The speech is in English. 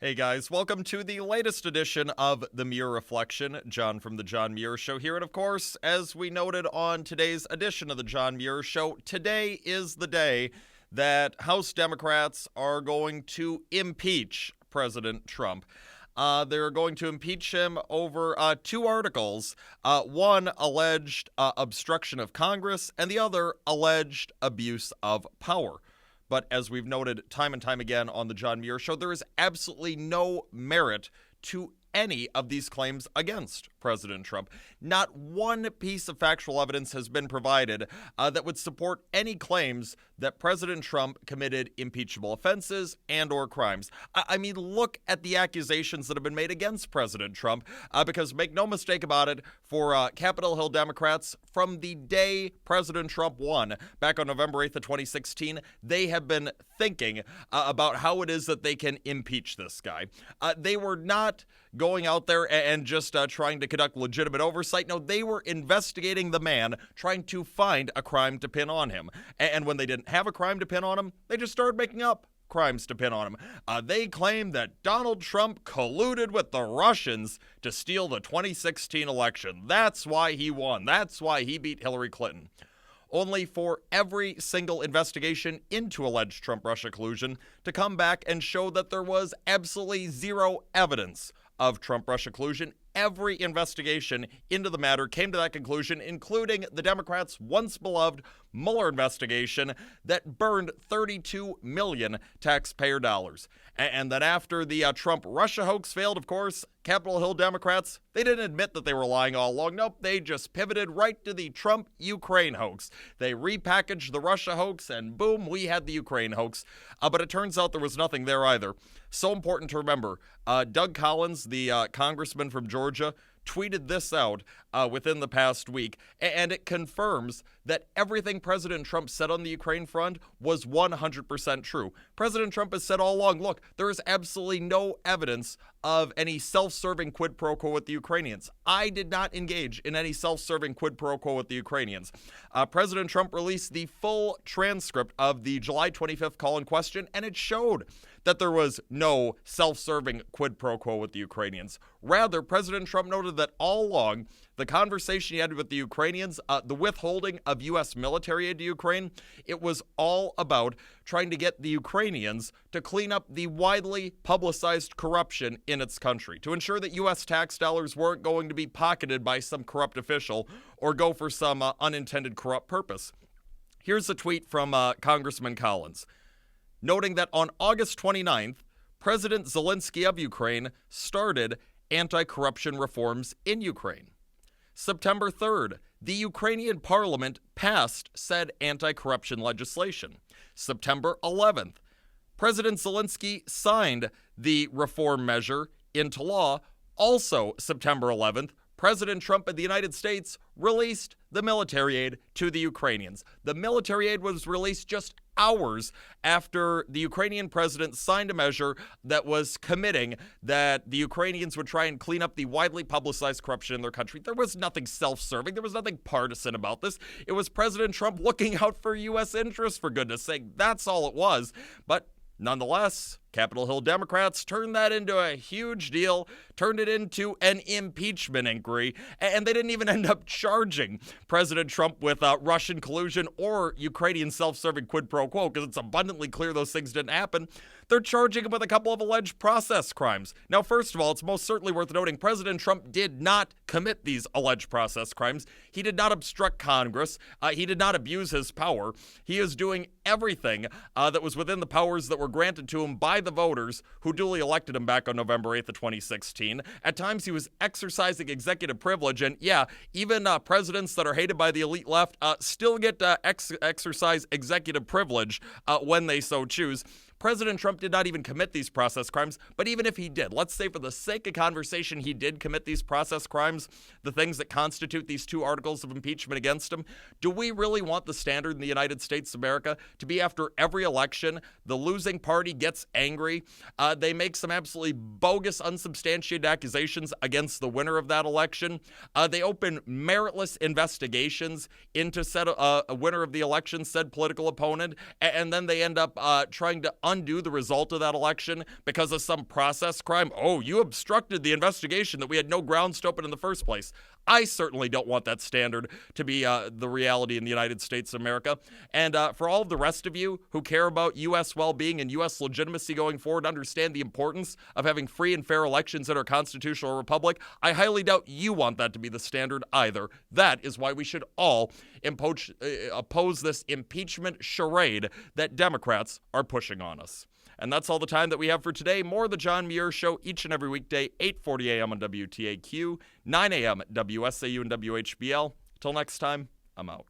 Hey guys, welcome to the latest edition of the Muir Reflection. John from the John Muir Show here. And of course, as we noted on today's edition of the John Muir Show, today is the day that House Democrats are going to impeach President Trump. They're going to impeach him over two articles, one alleged obstruction of Congress and the other alleged abuse of power. But as we've noted time and time again on the John Muir Show, there is absolutely no merit to any of these claims against President Trump. Not one piece of factual evidence has been provided that would support any claims that President Trump committed impeachable offenses and or crimes. I mean, look at the accusations that have been made against President Trump, because make no mistake about it, for Capitol Hill Democrats, from the day President Trump won back on November 8th of 2016, they have been thinking about how it is that they can impeach this guy. They were not going out there and just trying to conduct legitimate oversight. No, they were investigating the man, trying to find a crime to pin on him. And when they didn't have a crime to pin on him, they just started making up crimes to pin on him. They claim that Donald Trump colluded with the Russians to steal the 2016 election. That's why he won. That's why he beat Hillary Clinton. Only for every single investigation into alleged Trump-Russia collusion to come back and show that there was absolutely zero evidence of Trump-Russia collusion. Every investigation into the matter came to that conclusion, including the Democrats' once beloved Mueller investigation that burned 32 million taxpayer dollars. And then after the Trump-Russia hoax failed, of course, Capitol Hill Democrats, they didn't admit that they were lying all along. Nope, they just pivoted right to the Trump-Ukraine hoax. They repackaged the Russia hoax, and boom, we had the Ukraine hoax. But it turns out there was nothing there either. So important to remember. Doug Collins, the congressman from Georgia, tweeted this out within the past week, and it confirms that everything President Trump said on the Ukraine front was 100% true. President Trump has said all along, look, there is absolutely no evidence of any self-serving quid pro quo with the Ukrainians. I did not engage in any self-serving quid pro quo with the Ukrainians. President Trump released the full transcript of the July 25th call in question, and it showed that there was no self-serving quid pro quo with the Ukrainians. Rather, President Trump noted that all along, the conversation he had with the Ukrainians, the withholding of U.S. military aid to Ukraine, it was all about trying to get the Ukrainians to clean up the widely publicized corruption in its country, to ensure that U.S. tax dollars weren't going to be pocketed by some corrupt official or go for some unintended corrupt purpose. Here's a tweet from Congressman Collins, noting that on August 29th, President Zelensky of Ukraine started anti-corruption reforms in Ukraine. September 3rd, the Ukrainian parliament passed said anti-corruption legislation. September 11th, President Zelensky signed the reform measure into law. Also, September 11th, President Trump of the United States released the military aid to the Ukrainians. The military aid was released just hours after the Ukrainian president signed a measure that was committing that the Ukrainians would try and clean up the widely publicized corruption in their country. There was nothing self-serving. There was nothing partisan about this. It was President Trump looking out for U.S. interests, for goodness sake. That's all it was. But nonetheless, Capitol Hill Democrats turned that into a huge deal, turned it into an impeachment inquiry, and they didn't even end up charging President Trump with Russian collusion or Ukrainian self-serving quid pro quo, because it's abundantly clear those things didn't happen. They're charging him with a couple of alleged process crimes. Now, first of all, it's most certainly worth noting President Trump did not commit these alleged process crimes. He did not obstruct Congress. He did not abuse his power. He is doing everything that was within the powers that were granted to him by the voters who duly elected him back on November 8th of 2016. At times, he was exercising executive privilege, and yeah, even presidents that are hated by the elite left still get to exercise executive privilege when they so choose. President Trump did not even commit these process crimes, but even if he did, let's say for the sake of conversation he did commit these process crimes, the things that constitute these two articles of impeachment against him, do we really want the standard in the United States of America to be after every election, the losing party gets angry, they make some absolutely bogus, unsubstantiated accusations against the winner of that election, they open meritless investigations into said a winner of the election, said political opponent, and then they end up trying to undo the result of that election because of some process crime. Oh, you obstructed the investigation that we had no grounds to open in the first place. I certainly don't want that standard to be the reality in the United States of America. And for all of the rest of you who care about U.S. well-being and U.S. legitimacy going forward, understand the importance of having free and fair elections in our constitutional republic, I highly doubt you want that to be the standard either. That is why we should all oppose this impeachment charade that Democrats are pushing on us. And that's all the time that we have for today. More of the John Muir Show each and every weekday, 8:40 a.m. on WTAQ, 9 a.m. at WSAU and WHBL. Till next time, I'm out.